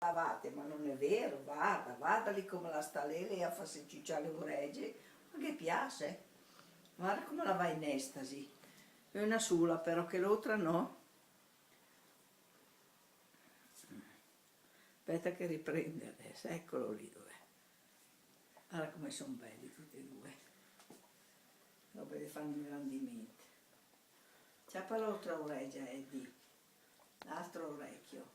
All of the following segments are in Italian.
lavate, ma non è vero, vada lì come la sta lì a farsi ciucciare le orecchie, ma che piace, guarda come la va in estasi, è una sola però che l'altra no. Aspetta che riprende adesso, eccolo lì dov'è, guarda come sono belli tutti e due, roba di fanno ingrandimenti. Ciappa l'altra orecchia Eddie, l'altro orecchio.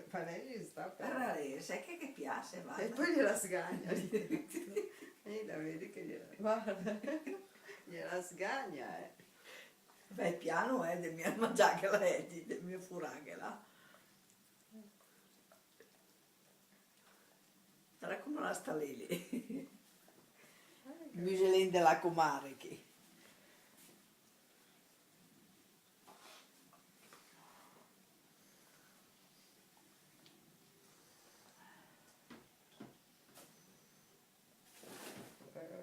Ma lei gli sta per... Guarda lì, sai che piace, va. E poi gliela sgagna. E la vedi che gliela... Guarda, gliela sgagna, Beh, piano del mio mangiaghela del mio furaghela. Guarda come la sta lì. Il muselin della comare che.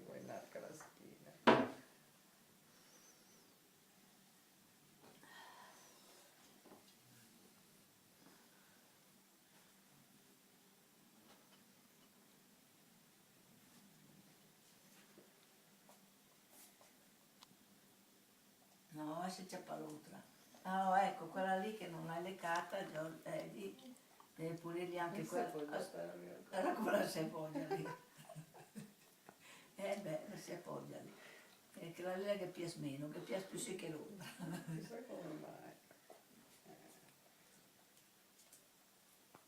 Poi inarca la schiena. No, se c'è l'altra. Ah, oh, ecco, quella lì che non l'hai leccata, lì, deve pulirgli anche quella. Guarda come la si appoggia lì. Beh, la si appoggia lì. Perché la lì che piace meno, che piace più sì che l'altra. Chissà come mai.